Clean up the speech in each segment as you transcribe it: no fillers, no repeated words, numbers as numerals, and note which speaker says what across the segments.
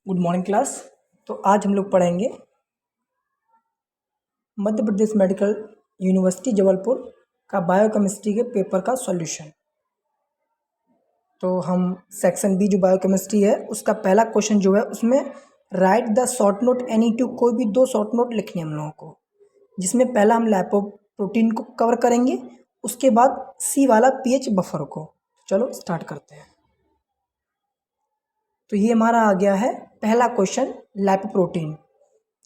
Speaker 1: Good morning class. तो आज हम लोग पढ़ेंगे मध्य प्रदेश मेडिकल यूनिवर्सिटी जबलपुर का बायोकेमिस्ट्री के पेपर का सॉल्यूशन। तो हम सेक्शन बी जो बायोकेमिस्ट्री है उसका पहला क्वेश्चन जो है उसमें right the short note any two, कोई भी दो शॉर्ट नोट लिखने हम लोगों को, जिसमें पहला हम लाइपोप्रोटीन को कवर करेंगे, उसके बाद सी वाला पीएच बफर को। चलो स्टार्ट करते हैं। तो ये हमारा आ गया है पहला क्वेश्चन, लाइपोप्रोटीन।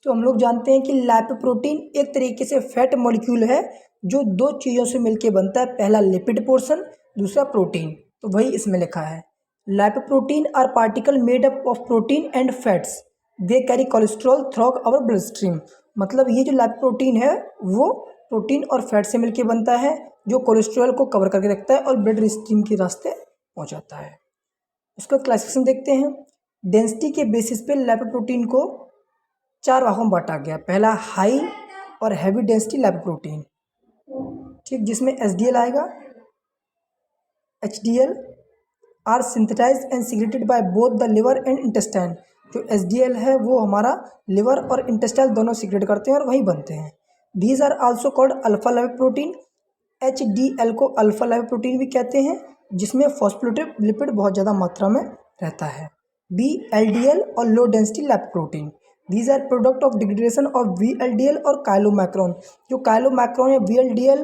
Speaker 1: तो हम लोग जानते हैं कि लाइपोप्रोटीन एक तरीके से फैट मॉलिक्यूल है जो दो चीज़ों से मिलकर बनता है, पहला लिपिड पोर्शन, दूसरा प्रोटीन। तो वही इसमें लिखा है, lipoprotein are particle made up of protein and fats, they carry cholesterol through our blood stream. मतलब ये जो लाइपोप्रोटीन है वो प्रोटीन और फैट से मिलकर बनता है, जो कोलेस्ट्रॉल को कवर करके रखता है और ब्लड स्ट्रीम के रास्ते पहुँचाता है। उसका क्लासिफिकेशन देखते हैं। डेंसिटी के बेसिस पे लाइपोप्रोटीन को चार भागों में बांटा गया। पहला हाई और हैवी डेंसिटी लाइपोप्रोटीन, ठीक, जिसमें एचडीएल आएगा। HDL are synthesised and secreted by both the liver and intestine. जो एचडीएल है वो हमारा लिवर और इंटेस्टाइन दोनों सीक्रेट करते हैं और वही बनते हैं। These are also called alpha lipoprotein. HDL को अल्फा लाइपोप्रोटीन भी कहते हैं, जिसमें फॉस्फोलिपिड बहुत ज़्यादा मात्रा में रहता है। बी एलडीएल और low density lipoprotein, these are product of degradation of VLDL और काइलोमैक्रोन। जो काइलोमैक्रोन या वीएलडीएल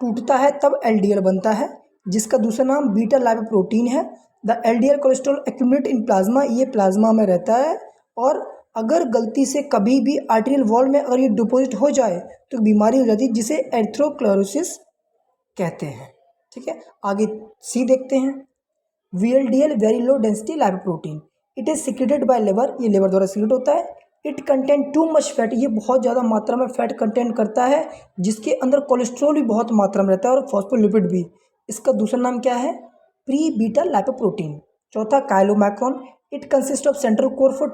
Speaker 1: टूटता है तब एलडीएल बनता है, जिसका दूसरा नाम बीटा लाइपोप्रोटीन है। The LDL cholesterol accumulate in plasma, ये प्लाज्मा में रहता है और अगर गलती से कभी भी आर्टेरियल वॉल में अगर ये डिपॉजिट हो जाए तो बीमारी हो जाती है, जिसे एरिथ्रोस्क्लेरोसिस कहते हैं। ठीक है, आगे सी देखते हैं। VLDL very low density lipoprotein, it is secreted by liver, ये लिवर द्वारा सीक्रेट होता है। It content too much fat, ये बहुत ज़्यादा मात्रा में फैट कंटेंट करता है, जिसके अंदर कोलेस्ट्रॉल भी बहुत मात्रा में रहता है और फॉस्फोलिपिड भी। इसका दूसरा नाम क्या है? Pre beta lipoprotein. चौथा chylomicron, it consist of central core for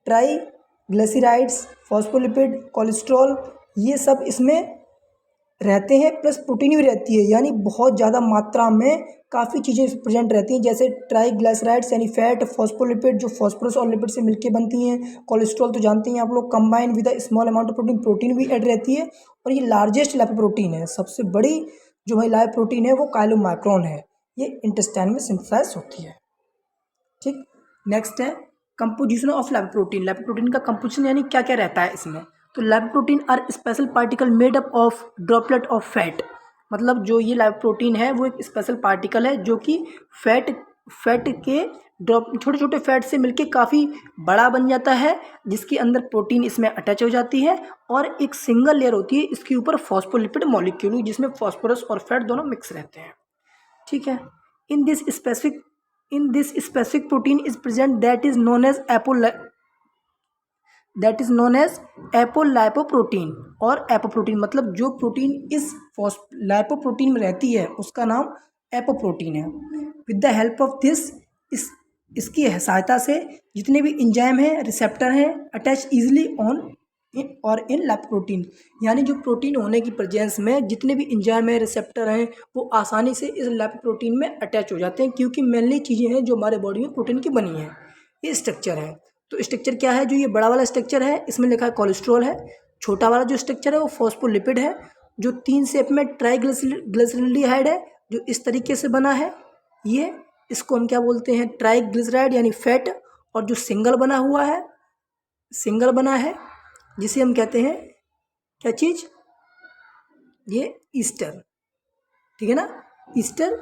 Speaker 1: triglycerides, phospholipid, cholesterol, ये सब इसमें रहते हैं, प्लस प्रोटीन भी रहती है, यानी बहुत ज़्यादा मात्रा में काफ़ी चीज़ें प्रेजेंट रहती हैं, जैसे ट्राइग्लिसराइड्स यानी फैट, फॉस्फोलिपिड जो फॉस्फोरस और लिपिड से मिलकर बनती हैं, कोलेस्ट्रॉल तो जानते हैं आप लोग, combine with a small amount of protein, protein भी ऐड रहती है। और ये लार्जेस्ट लाइपोप्रोटीन है, सबसे बड़ी जो भाई लाइपोप्रोटीन है वो काइलोमैक्रोन है, ये इंटेस्टाइन में सिंथेसाइज होती है। ठीक, नेक्स्ट है कंपोजिशन ऑफ लाइपोप्रोटीन। लाइपोप्रोटीन का कंपोजिशन यानी क्या क्या रहता है इसमें। तो lipoprotein are special particle made up of droplet of fat, मतलब जो ये लाइपोप्रोटीन है वो एक स्पेशल पार्टिकल है जो कि फैट के ड्रॉप, छोटे छोटे फैट से मिलके काफ़ी बड़ा बन जाता है, जिसके अंदर प्रोटीन इसमें अटैच हो जाती है और एक सिंगल लेयर होती है इसके ऊपर फॉस्फोलिपिड मॉलिक्यूल, जिसमें फॉस्फोरस और फैट दोनों मिक्स रहते हैं। ठीक है, in this specific protein is present that is known as apolipoprotein और एपोप्रोटीन, मतलब जो प्रोटीन इस लाइपोप्रोटीन में रहती है उसका नाम एपोप्रोटीन है। With the help of this, इसकी सहायता से जितने भी इंजाइम हैं, रिसेप्टर हैं, अटैच इजिली ऑन और इन लाइपोप्रोटीन, यानी जो प्रोटीन होने की प्रेजेंस में जितने भी इंजाइम है, रिसेप्टर हैं, वो आसानी से इस लाइपोप्रोटीन में अटैच हो जाते हैं, क्योंकि मेनली चीज़ें हैं जो हमारे बॉडी में प्रोटीन की बनी है। ये स्ट्रक्चर है। तो स्ट्रक्चर क्या है? जो ये बड़ा वाला स्ट्रक्चर है इसमें लिखा है कोलेस्ट्रॉल है, छोटा वाला जो स्ट्रक्चर है वो फॉस्फोलिपिड है, जो 3 शेप में ट्राइग्लिसराइड है जो इस तरीके से बना है, ये इसको हम क्या बोलते हैं? ट्राइग्लिसराइड यानी फैट। और जो सिंगल बना है जिसे हम कहते हैं क्या चीज़? ये ईस्टर, ठीक है ना, ईस्टर,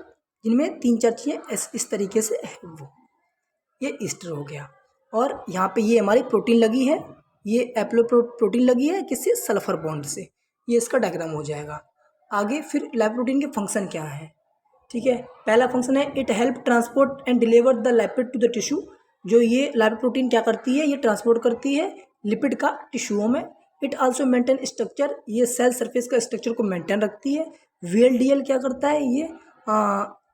Speaker 1: जिनमें 3-4 चीज़ें इस तरीके से है, वो ये ईस्टर हो गया। और यहाँ पे ये हमारी प्रोटीन लगी है, ये प्रोटीन लगी है किससे? सल्फर बॉन्ड से। ये इसका डायग्राम हो जाएगा। आगे फिर लाइपोप्रोटीन के फंक्शन क्या है? ठीक है, पहला फंक्शन है it help transport and deliver the lipid to the tissue. जो ये लाइपोप्रोटीन क्या करती है? ये ट्रांसपोर्ट करती है लिपिड का टिश्यूओं में। इट आल्सो मेंटेन स्ट्रक्चर, ये सेल सरफेस का स्ट्रक्चर को मेंटेन रखती है। वीएलडीएल क्या करता है? ये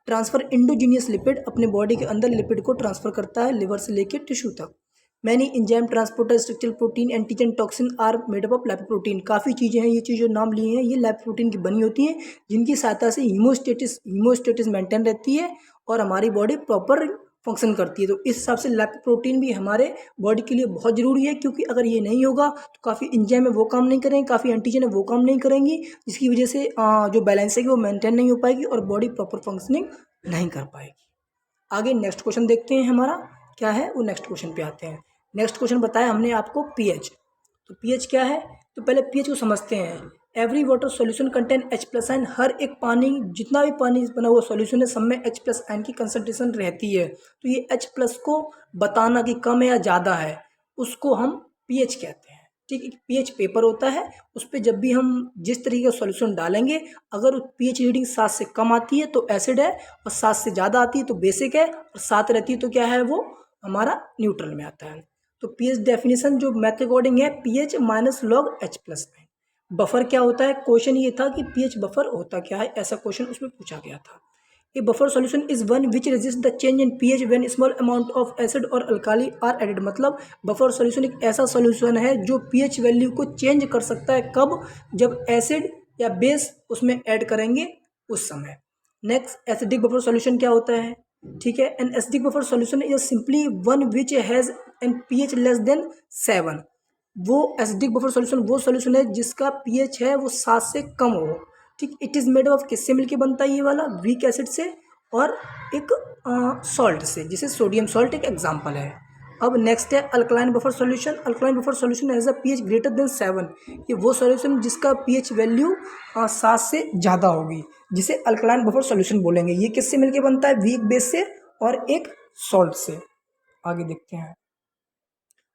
Speaker 1: ट्रांसफर इंडोजीनियस लिपिड, अपने बॉडी के अंदर लिपिड को ट्रांसफर करता है लिवर से लेकर टिश्यू तक। Many enzyme transporter structural protein antigen toxin are made up of lipoprotein. काफ़ी चीज़ें हैं, ये चीज़ जो नाम लिए हैं ये लाइपोप्रोटीन की बनी होती हैं, जिनकी सहायता से हीमोस्टेटिस मेंटेन रहती है और हमारी बॉडी प्रॉपर फंक्शन करती है। तो इस हिसाब से लिपोप्रोटीन भी हमारे बॉडी के लिए बहुत ज़रूरी है, क्योंकि अगर ये नहीं होगा तो काफ़ी एंजाइम है वो काम नहीं करेंगे, काफ़ी एंटीजन है वो काम नहीं करेंगी, जिसकी वजह से जो बैलेंस है वो मेंटेन नहीं हो पाएगी और बॉडी प्रॉपर फंक्शनिंग नहीं कर पाएगी। आगे नेक्स्ट क्वेश्चन देखते हैं हमारा क्या है, वो नेक्स्ट क्वेश्चन पे आते हैं। नेक्स्ट क्वेश्चन बताया हमने आपको पीएच। तो पीएच क्या है, तो पहले पीएच को समझते हैं। Every water solution contain H+ ion, हर एक पानी, जितना भी पानी बना हुआ सॉल्यूशन है, सब में H+ आयन की कंसंट्रेशन रहती है। तो ये H+ को बताना कि कम है या ज़्यादा है, उसको हम पीएच कहते हैं। ठीक है, पीएच पेपर होता है, उस पर जब भी हम जिस तरीके का सॉल्यूशन डालेंगे, अगर पीएच रीडिंग 7 से कम आती है तो एसिड है, और 7 से ज़्यादा आती है तो बेसिक है, और 7 रहती है तो क्या है, वो हमारा न्यूट्रल में आता है। तो पीएच डेफिनेशन जो मैथ के अकॉर्डिंग है, pH माइनस log H+ में। बफर क्या होता है, क्वेश्चन ये था कि पीएच बफर होता क्या है, ऐसा क्वेश्चन उसमें पूछा गया था। ए buffer solution is one which resist the change in pH when small amount of acid और अल्काली आर एडेड। मतलब बफर सॉल्यूशन एक ऐसा सॉल्यूशन है जो पीएच वैल्यू को चेंज कर सकता है, कब, जब एसिड या बेस उसमें ऐड करेंगे उस समय। नेक्स्ट, एसिडिक बफर सॉल्यूशन क्या होता है, ठीक है। An acidic buffer solution is simply one which has an pH less than 7। वो एसिडिक बफर सॉल्यूशन वो सॉल्यूशन है जिसका पीएच है वो 7 से कम हो। ठीक, इट इज़ मेड ऑफ किससे मिलके बनता है ये वाला, वीक एसिड से और एक सॉल्ट से, जिसे सोडियम सॉल्ट एक एग्जांपल है। अब नेक्स्ट है alkaline buffer solution. Alkaline buffer solution has a pH greater than 7। ये वो सॉल्यूशन जिसका पीएच वैल्यू 7 से ज़्यादा होगी, जिसे अल्कलाइन बफर सॉल्यूशन बोलेंगे। ये किससे मिलके बनता है, वीक बेस से और एक सॉल्ट से। आगे देखते हैं।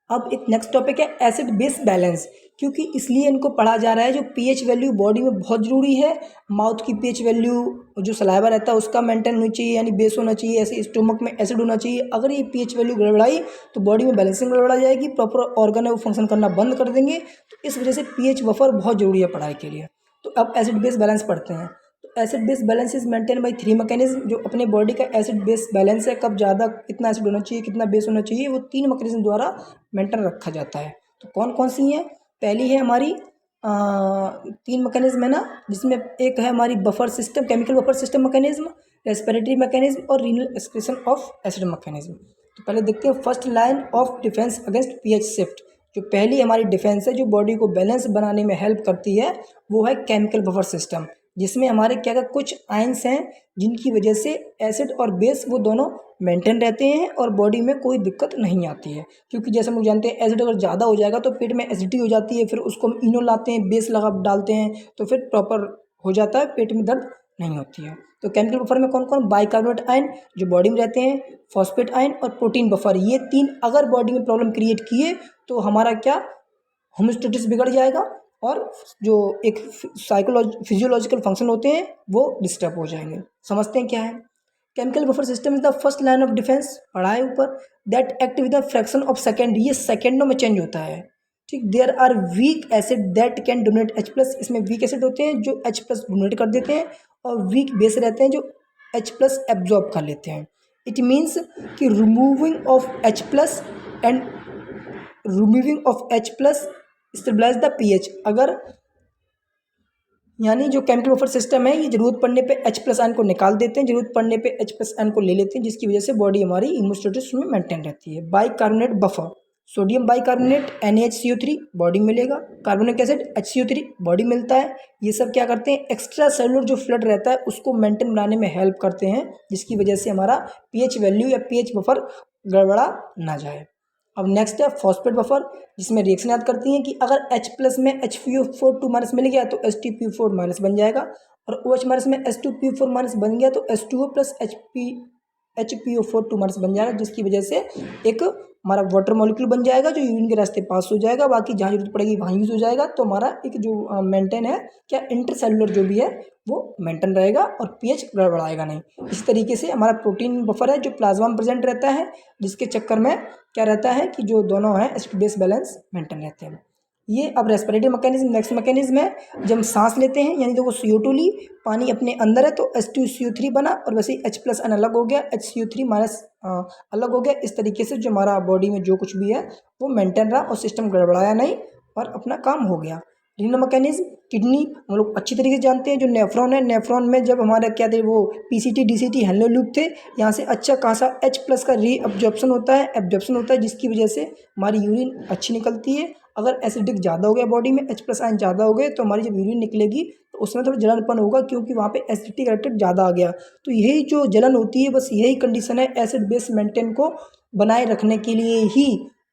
Speaker 1: अब एक नेक्स्ट टॉपिक है एसिड बेस बैलेंस, क्योंकि इसलिए इनको पढ़ा जा रहा है। जो पीएच वैल्यू बॉडी में बहुत ज़रूरी है। माउथ की पीएच वैल्यू, जो सलाइवा रहता है उसका मेंटेन होनी चाहिए, यानी बेस होना चाहिए। ऐसे स्टोमक में एसिड होना चाहिए। अगर ये पीएच वैल्यू गड़बड़ाई तो बॉडी में बैलेंसिंग गड़बड़ा जाएगी, प्रॉपर ऑर्गन है वो फंक्शन करना बंद कर देंगे। तो इस वजह से पीएच बफर बहुत ज़रूरी है पढ़ाई के लिए। तो अब एसिड बेस बैलेंस पढ़ते हैं। Acid base balance is maintain by 3 mechanism. जो अपने बॉडी का एसिड बेस बैलेंस है, कब ज़्यादा कितना एसिड होना चाहिए, कितना बेस होना चाहिए, वो 3 मैकेनिज्म द्वारा मेंटेन रखा जाता है। तो कौन कौन सी हैं, पहली है हमारी 3 मैकेनिज्म है ना, जिसमें एक है हमारी buffer system, chemical buffer system mechanism, respiratory mechanism और renal excretion of acid mechanism. तो पहले देखते हैं first line of defence against pH shift. जो पहली हमारी डिफेंस है, जो बॉडी को बैलेंस बनाने में हेल्प करती है, वो है केमिकल बफर सिस्टम, जिसमें हमारे क्या क्या कुछ आयंस हैं जिनकी वजह से एसिड और बेस वो दोनों मेंटेन रहते हैं और बॉडी में कोई दिक्कत नहीं आती है। क्योंकि जैसे हम लोग जानते हैं, एसिड अगर ज़्यादा हो जाएगा तो पेट में एसिडिटी हो जाती है, फिर उसको हम इनो लाते हैं, बेस लगा डालते हैं, तो फिर प्रॉपर हो जाता है, पेट में दर्द नहीं होती है। तो केमिकल बफर में कौन कौन, बाइकार्बोनेट आयन जो बॉडी में रहते हैं, फॉस्फेट आयन और प्रोटीन बफर। ये 3 अगर बॉडी में प्रॉब्लम क्रिएट किए तो हमारा क्या, होमोस्टेसिस बिगड़ जाएगा और जो एक फिजियोलॉजिकल फंक्शन होते हैं वो डिस्टर्ब हो जाएंगे। समझते हैं क्या है। Chemical buffer system is the first line of defence, पढ़ा है ऊपर, that act with the fraction of second. ये सेकेंडों में चेंज होता है। ठीक, there are weak acid that can donate H+। इसमें वीक एसिड होते हैं जो H+ डोनेट कर देते हैं, और वीक बेस रहते हैं जो H+ एब्जॉर्ब कर लेते हैं। इट मीन्स कि removing of H+ and removing of H+ stabilise the pH. अगर यानी जो केमिकल बफर सिस्टम है, ये जरूरत पड़ने पे H+ आयन को निकाल देते हैं, जरूरत पड़ने पे H+ आयन को ले लेते हैं, जिसकी वजह से बॉडी हमारी होमोस्टेसिस में मेंटेन रहती है। Bicarbonate buffer, sodium bicarbonate NaHCO3 body मिलेगा, कार्बोनिक एसिड HCO3 बॉडी मिलता है। ये सब क्या करते हैं, एक्स्ट्रा सेलुलर जो फ्लड रहता है उसको मेंटेन बनाने में हेल्प करते हैं, जिसकी वजह से हमारा पीएच वैल्यू या पीएच बफर गड़बड़ा ना जाए। अब नेक्स्ट है फॉस्फेट बफर, जिसमें रिएक्शन याद करती हैं कि अगर H+ में HPO4 2- मिल गया तो H2PO4- बन जाएगा, और OH- में H2PO4- बन गया तो H2O प्लस HPO4 2- बन जाएगा, जिसकी वजह से एक हमारा वाटर मॉलिक्यूल बन जाएगा जो यूरिन के रास्ते पास हो जाएगा, बाकी जहाँ जरूरत पड़ेगी वहाँ यूज़ हो जाएगा। तो हमारा एक जो मेंटेन है क्या, इंटरसेलुलर जो भी है वो मेंटेन रहेगा और पीएच गड़बड़ाएगा नहीं। इस तरीके से हमारा प्रोटीन बफर है जो प्लाज्मा में प्रेजेंट रहता है, जिसके चक्कर में क्या रहता है कि जो दोनों हैं एसिड बेस बैलेंस मेंटेन रहते हैं। ये अब रेस्पिरेटरी मैकेनिज्म, नेक्स्ट मैकेनिज्म है, जब हम सांस लेते हैं, यानी देखो CO2 ली, पानी अपने अंदर है तो H2CO3 बना, और वैसे ही H+ आयन अलग हो गया, HCO3- अलग हो गया। इस तरीके से जो हमारा बॉडी में जो कुछ भी है वो मेंटेन रहा और सिस्टम गड़बड़ाया नहीं और अपना काम हो गया। रीनल मैकेनिज्म, किडनी हम लोग अच्छी तरीके से जानते हैं। जो नेफ्रॉन है, नेफ्रॉन में जब हमारे क्या थे वो पीसीटी डीसीटी हेलो लूप थे, यहाँ से अच्छा खासा H+ का री एब्जॉर्प्शन होता है, जिसकी वजह से हमारी यूरिन अच्छी निकलती है। अगर एसिडिक ज़्यादा हो गया बॉडी में, H+ आयन ज़्यादा हो गए, तो हमारी जब यूरिन निकलेगी तो उसमें थोड़ा जलनपन होगा, क्योंकि वहाँ पे एसिडिटी करेक्टेड ज़्यादा आ गया। तो यही जो जलन होती है, बस यही कंडीशन है एसिड बेस मेंटेन को बनाए रखने के लिए ही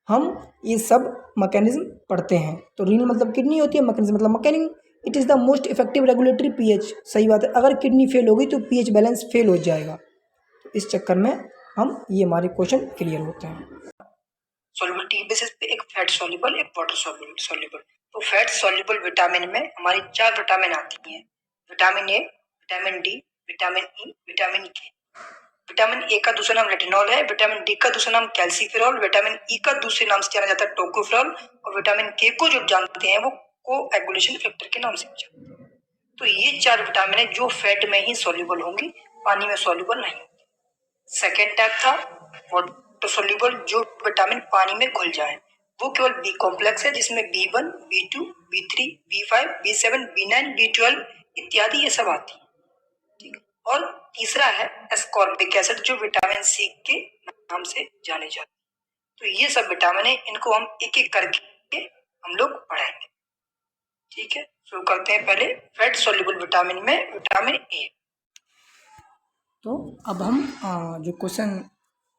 Speaker 1: हम ये सब मैकेनिज्म पढ़ते हैं। तो रीनल मतलब किडनी होती है, मैकेनिज्म मतलब mechanism. It is the most effective regulatory pH. सही बात है, अगर किडनी फेल होगी तो पीएच बैलेंस फेल हो जाएगा। तो इस चक्कर में हम ये हमारे क्वेश्चन क्लियर होते हैं। सॉल्युबिलिटी बेसिस पे एक फैट सॉल्युबल, एक वाटर सॉल्युबल। तो फैट सॉल्युबल विटामिन में हमारी 4 विटामिन आती हैं। Vitamin A, vitamin D, vitamin E, vitamin के। विटामिन ए का दूसरा नाम रेटिनॉल है, विटामिन डी का दूसरा नाम कैल्सीफेरॉल, विटामिन ई का दूसरे नाम से जाना जाता है टोकोफेरॉल, और विटामिन के को जो जानते हैं वो कोएगुलेशन फैक्टर के नाम से जानते हैं। तो ये 4 विटामिन है जो फैट में ही सॉल्युबल होंगी, पानी में सॉल्युबल नहीं होती। सेकेंड टाइप था वाटर सॉल्युबल, जो विटामिन पानी में घुल जाए, वो केवल बी कॉम्प्लेक्स है, जिसमें B1, B2, B3, B5, B7, B9, B12 इत्यादि ये सब आती है। ठीक। और तीसरा है एस्कॉर्बिक एसिड, जो विटामिन सी के नाम से जाने जाते हैं। तो ये सब विटामिन है, इनको हम एक एक करके हम लोग पढ़ेंगे। ठीक है, शुरू करते हैं पहले फैट सॉल्युबल विटामिन में विटामिन ए। तो अब हम जो क्वेश्चन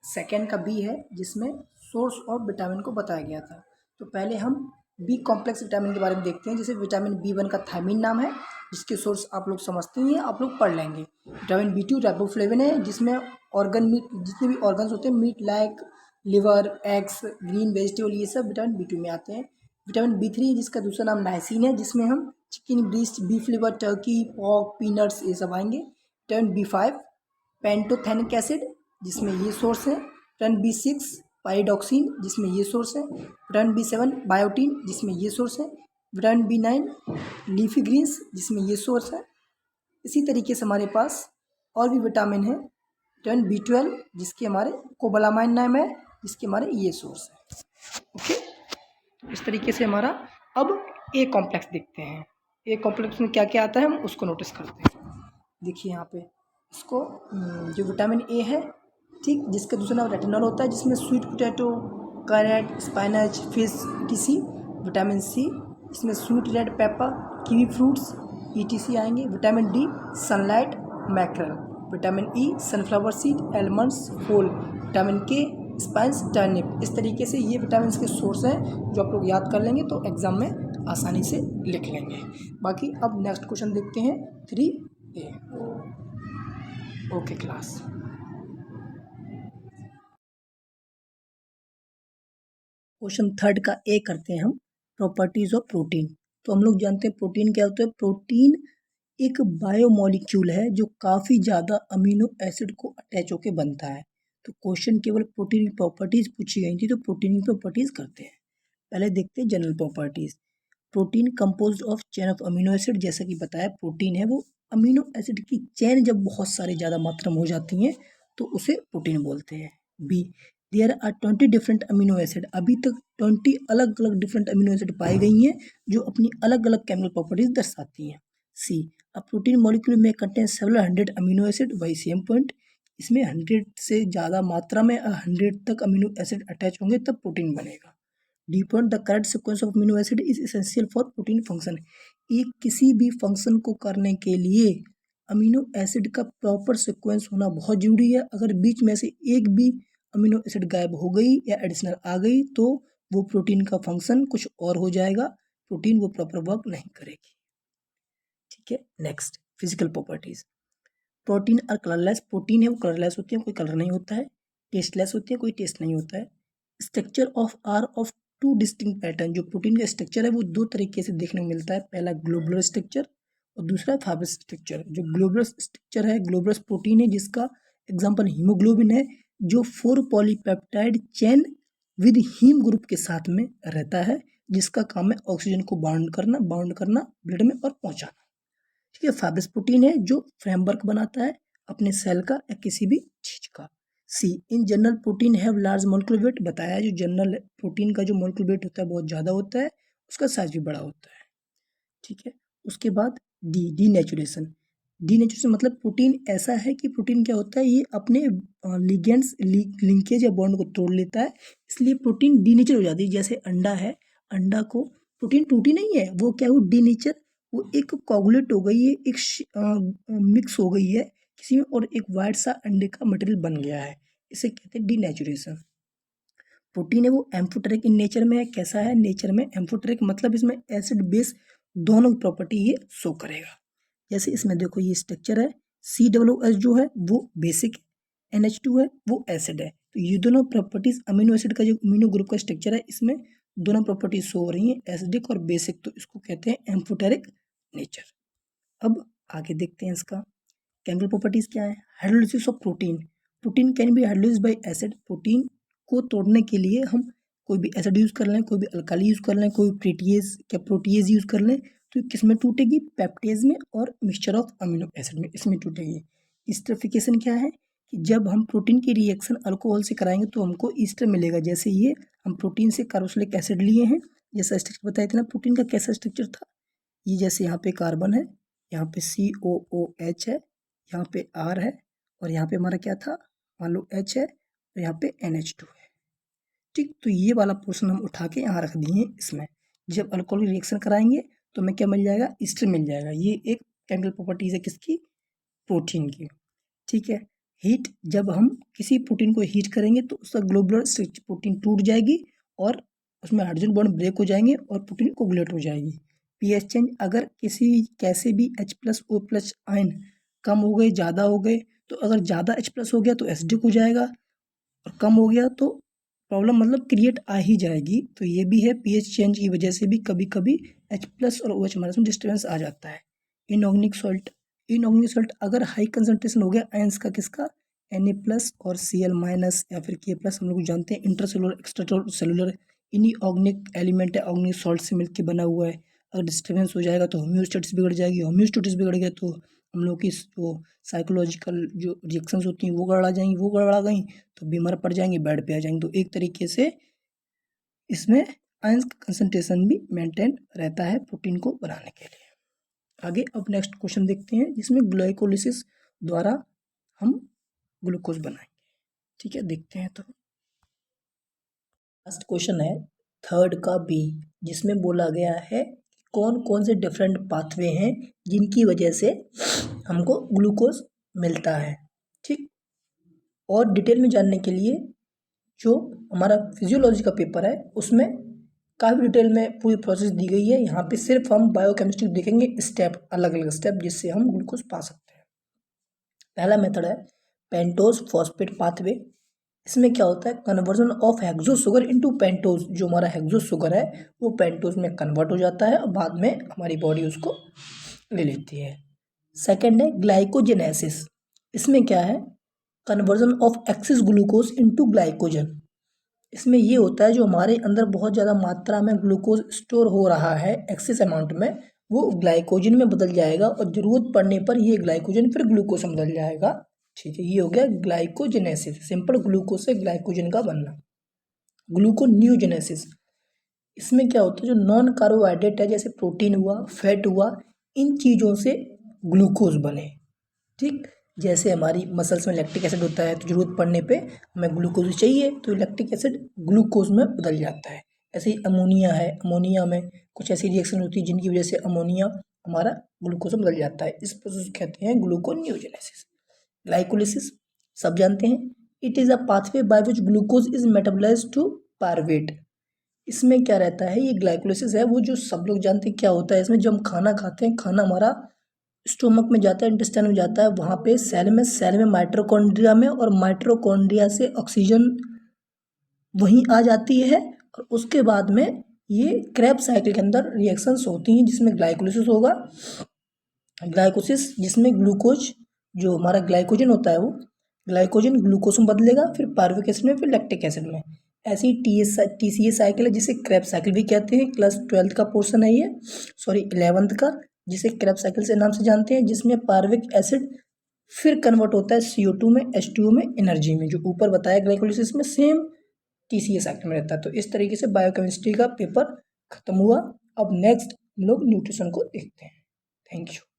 Speaker 1: सेकेंड का बी है, जिसमें सोर्स ऑफ विटामिन को बताया गया था, तो पहले हम बी कॉम्प्लेक्स विटामिन के बारे में देखते हैं। जैसे विटामिन B1 का थायमिन नाम है, जिसके सोर्स आप लोग समझते ही हैं, आप लोग पढ़ लेंगे। विटामिन B2 राइबोफ्लेविन है, जिसमें ऑर्गन मीट, जितने भी ऑर्गन्स होते हैं, meat like liver, eggs, green vegetable, ये सब विटामिन B2 में आते हैं। विटामिन B3 जिसका दूसरा नाम नाइसिन है, जिसमें हम chicken breast, beef liver, Turkey, pork, peanuts ये सब आएंगे। विटामिन B5 पेंटोथेनिक एसिड, जिसमें ये सोर्स है। विटामिन B6 पाइरिडॉक्सिन, जिसमें ये सोर्स है। विटामिन B7 बायोटीन, जिसमें ये सोर्स है। विटामिन B9 लीफी ग्रीन्स, जिसमें ये सोर्स है। इसी तरीके से हमारे पास और भी विटामिन है। विटामिन B12 जिसके हमारे कोबालामाइन नाम है, जिसके हमारे ये सोर्स है। ओके, इस तरीके से हमारा अब ए कॉम्प्लेक्स देखते हैं। ए कॉम्प्लेक्स में क्या क्या आता है हम उसको नोटिस करते हैं। देखिए यहाँ पे इसको जो विटामिन ए है, ठीक, जिसका दूसरा नाम रेटिनॉल होता है, जिसमें sweet potato, carrot, spinach, fish etc। Vitamin C, इसमें sweet red pepper, kiwi fruits etc आएंगे। Vitamin D sunlight, mackerel. Vitamin E sunflower seed, almonds, फूल। Vitamin K spice, turnip. इस तरीके से ये विटामिन के सोर्स हैं, जो आप लोग याद कर लेंगे तो एग्जाम में आसानी से लिख लेंगे। बाकी अब नेक्स्ट क्वेश्चन देखते हैं 3A। Okay class. Question third का ए करते हैं हम, प्रॉपर्टीज ऑफ प्रोटीन। तो हम लोग जानते हैं प्रोटीन क्या होता है। प्रोटीन एक बायोमोलिक्यूल है जो काफ़ी ज़्यादा अमीनो एसिड को अटैच होकर बनता है। तो क्वेश्चन केवल प्रोटीन की प्रॉपर्टीज पूछी गई थी, तो प्रोटीन की प्रॉपर्टीज करते हैं। पहले देखते हैं general properties. Protein composed of chain of amino acid, जैसा कि बताया प्रोटीन है वो अमीनो एसिड की चेन जब बहुत सारी ज़्यादा मात्रा में हो जाती हैं तो उसे प्रोटीन बोलते हैं। B, there are 20 different amino acid, अभी तक 20 अलग अलग डिफरेंट अमीनो एसिड पाई गई हैं जो अपनी अलग अलग केमिकल प्रॉपर्टीज दर्शाती हैं। सी, अ प्रोटीन मॉलिक्यूल में कंटेन सेवरल 100 अमीनो एसिड, वही सेम पॉइंट, इसमें 100 से ज़्यादा मात्रा में 100 तक अमीनो एसिड अटैच होंगे तब प्रोटीन बनेगा। D point, the correct sequence of amino acid is essential for protein function, एक किसी भी फंक्शन को करने के लिए अमीनो एसिड का प्रॉपर सीक्वेंस होना बहुत जरूरी है। अगर बीच में से एक भी अमीनो एसिड गायब हो गई या एडिशनल आ गई तो वो प्रोटीन का फंक्शन कुछ और हो जाएगा, प्रोटीन वो प्रॉपर वर्क नहीं करेगी। ठीक है, नेक्स्ट फिजिकल प्रॉपर्टीज। प्रोटीन और कलरलेस, प्रोटीन है वो कलरलेस होती है, कोई कलर नहीं होता है। टेस्टलेस होती है, कोई टेस्ट नहीं होता है। Structure of are of 2 distinct pattern, जो प्रोटीन का स्ट्रक्चर है वो 2 तरीके से देखने को मिलता है। पहला ग्लोबुलर स्ट्रक्चर और दूसरा फाइब्रस स्ट्रक्चर। जो ग्लोबुलर स्ट्रक्चर है, ग्लोबुलर प्रोटीन है जिसका एग्जाम्पल हीमोग्लोबिन है, जो 4 polypeptide chain with haem group के साथ में रहता है, जिसका काम है ऑक्सीजन को बाउंड करना ब्लड में और पहुंचाना। ठीक है, फाइब्रस प्रोटीन है जो फ्रेमवर्क बनाता है अपने सेल का या किसी भी चीज का। See, in general protein have large molecular weight, बताया जो जनरल प्रोटीन का जो मोलिकुलर वेट होता है बहुत ज़्यादा होता है, उसका साइज भी बड़ा होता है। ठीक है। उसके बाद डीनेचुरेशन। डीनेचुरेशन मतलब प्रोटीन ऐसा है कि प्रोटीन क्या होता है, ये अपने लिगेंड्स लिंकेज या बॉन्ड को तोड़ लेता है, इसलिए प्रोटीन डीनेचर हो जाती है। जैसे अंडा है, अंडा को प्रोटीन टूटी नहीं है, वो क्या हो डीनेचर, वो एक कोगुलेट हो गई है, एक मिक्स हो गई है किसी में, और एक वाइट सा अंडे का मटेरियल बन गया है, इसे कहते हैं डीनेचुरेशन। प्रोटीन है वो एम्फोटेरिक इन नेचर में है। कैसा है नेचर में एम्फोटेरिक, मतलब इसमें एसिड बेस दोनों की प्रॉपर्टी ये शो करेगा। जैसे इसमें देखो ये स्ट्रक्चर है, COOH जो है वो बेसिक है, NH2 है वो एसिड है। तो ये दोनों प्रॉपर्टीज अमीनो एसिड का जो अमीनो ग्रुप का स्ट्रक्चर है, इसमें दोनों प्रॉपर्टीज शो हो रही हैं, एसिडिक और बेसिक, तो इसको कहते हैं एम्फोटेरिक नेचर। अब आगे देखते हैं इसका केमिकल प्रॉपर्टीज क्या है। Hydrolysis of protein. Protein can be hydrolysed bye acid. Protein को तोड़ने के लिए हम कोई भी एसिड यूज़ कर लें, कोई भी अल्काली यूज़ कर लें, कोई प्रोटीएज या प्रोटीएज यूज़ कर लें, तो किस में टूटेगी, पेप्टेज में और मिक्सचर ऑफ अमीनो एसिड में, इसमें टूटेगी। एस्टरिफिकेशन क्या है कि जब हम प्रोटीन की रिएक्शन अल्कोहल से कराएंगे तो हमको ईस्टर मिलेगा। जैसे ये हम प्रोटीन से कार्बोक्सिलिक एसिड लिए हैं, जैसा स्ट्रक्चर बताया था ना प्रोटीन का कैसा स्ट्रक्चर था, ये जैसे यहाँ पे कार्बन है, यहाँ पे COOH है, यहाँ पे R है, और यहाँ पे हमारा क्या था, मान लो H है, और यहाँ पे NH2 है। ठीक, तो ये वाला पोर्शन हम उठा के यहाँ रख दिए इसमें। जब अल्कोहल रिएक्शन कराएंगे तो हमें क्या मिल जाएगा, ईस्टर मिल जाएगा। ये एक केमिकल प्रॉपर्टीज है किसकी, प्रोटीन की। ठीक है। हीट, जब हम किसी प्रोटीन को हीट करेंगे तो उसका ग्लोबुलर स्ट्रक्चर प्रोटीन टूट जाएगी और उसमें हाइड्रोजन बॉन्ड ब्रेक हो जाएंगे और प्रोटीन कोगुलेट हो जाएगी। पीएच चेंज, अगर किसी कैसे भी H+O+ आयन कम हो गए, ज़्यादा हो गए, तो अगर ज़्यादा H+ हो गया तो एसिडिक हो जाएगा, और कम हो गया तो प्रॉब्लम मतलब क्रिएट आ ही जाएगी। तो ये भी है, पीएच चेंज की वजह से भी कभी कभी H+ और OH माइनस में डिस्टर्बेंस आ जाता है। Inorganic salt. इनऑर्गेनिक सॉल्ट अगर हाई कंसंट्रेशन हो गया आयंस का, किसका, Na+ और Cl- या फिर K+, हम लोग जानते हैं intercellular extra cellular inorganic element है, ऑर्गेनिक सॉल्ट से मिलकर बना हुआ है। अगर डिस्टर्बेंस हो जाएगा तो होम्योस्टेटिस बिगड़ जाएगी, होम्योस्टेटिस बिगड़ गया तो हम लोग की जो साइकोलॉजिकल जो रिएक्शंस होती हैं वो गड़बड़ा जाएंगी, वो गड़बड़ा गई तो बीमार पड़ जाएंगे, बेड पे आ जाएंगे। तो एक तरीके से इसमें आयंस का कंसंट्रेशन भी मेंटेन रहता है प्रोटीन को बनाने के लिए। आगे अब नेक्स्ट क्वेश्चन देखते हैं, जिसमें ग्लाइकोलिसिस द्वारा हम ग्लूकोज बनाएंगे। ठीक है, देखते हैं। तो लास्ट क्वेश्चन है थर्ड का बी, जिसमें बोला गया है कौन कौन से डिफरेंट पाथवे हैं जिनकी वजह से हमको ग्लूकोज मिलता है। ठीक, और डिटेल में जानने के लिए जो हमारा फिजियोलॉजी का पेपर है उसमें काफ़ी डिटेल में पूरी प्रोसेस दी गई है। यहाँ पे सिर्फ हम बायोकेमिस्ट्री देखेंगे, स्टेप, अलग अलग स्टेप, जिससे हम ग्लूकोज पा सकते हैं। पहला मेथड है पेंटोज फॉस्फेट पाथवे। इसमें क्या होता है, conversion of hexo sugar into pentose. जो हमारा हेक्सो शुगर है वो पेंटोज में कन्वर्ट हो जाता है और बाद में हमारी बॉडी उसको ले लेती है। सेकेंड है ग्लाइकोजेनेसिस। इसमें क्या है, conversion of axis glucose into glycogen. इसमें ये होता है जो हमारे अंदर बहुत ज़्यादा मात्रा में ग्लूकोज स्टोर हो रहा है एक्सेस अमाउंट में, वो ग्लाइकोजन में बदल जाएगा और ज़रूरत पड़ने पर ये ग्लाइकोजन फिर ग्लूकोज में बदल जाएगा। ठीक है, ये हो गया ग्लाइकोजेनेसिस, सिंपल ग्लूकोज से ग्लाइकोजन का बनना। ग्लूकोन्यूजेनेसिस, इसमें क्या होता है, जो नॉन कार्बोहाइड्रेट है जैसे प्रोटीन हुआ, फैट हुआ, इन चीज़ों से ग्लूकोज बने। ठीक, जैसे हमारी मसल्स में लैक्टिक एसिड होता है तो ज़रूरत पड़ने पे हमें ग्लूकोज चाहिए तो लैक्टिक एसिड ग्लूकोज में बदल जाता है। ऐसे ही अमोनिया है, अमोनिया में कुछ ऐसी रिएक्शन होती है जिनकी वजह से अमोनिया हमारा ग्लूकोज में बदल जाता है। इस प्रोसेस को कहते हैं ग्लूकोन्यूजेनेसिस। ग्लाइकोलिसिस सब जानते हैं, it is a pathway by which glucose is metabolised to pyruvate. इसमें क्या रहता है, ये ग्लाइकोलिसिस है वो जो सब लोग जानते हैं क्या होता है। इसमें जब हम खाना खाते हैं, खाना हमारा स्टोमक में जाता है, इंटेस्टाइन में जाता है, वहाँ पे सेल में माइटोकॉन्ड्रिया में, और माइटोकॉन्ड्रिया से ऑक्सीजन वहीं आ जाती है और उसके बाद में ये क्रेब्स साइकिल के अंदर रिएक्शंस होती हैं जिसमें ग्लाइकोलिसिस होगा। ग्लाइकोसिस जिसमें ग्लूकोज, जो हमारा ग्लाइकोजन होता है वो ग्लाइकोजन ग्लूकोज में बदलेगा, फिर पायरुविक एसिड में, फिर लैक्टिक एसिड में। ऐसी TCA साइकिल है जिसे क्रेब्स साइकिल भी कहते हैं। क्लास 12th का पोर्शन है ये, सॉरी 11th का, जिसे क्रेब्स साइकिल से नाम से जानते हैं, जिसमें पायरुविक एसिड फिर कन्वर्ट होता है CO2 में, H2O में, एनर्जी में। जो ऊपर बताया ग्लाइकोलिसिस में सेम TCA साइकिल में रहता है। तो इस तरीके से बायोकेमिस्ट्री का पेपर खत्म हुआ। अब नेक्स्ट लोग न्यूट्रिशन को देखते हैं। Thank you.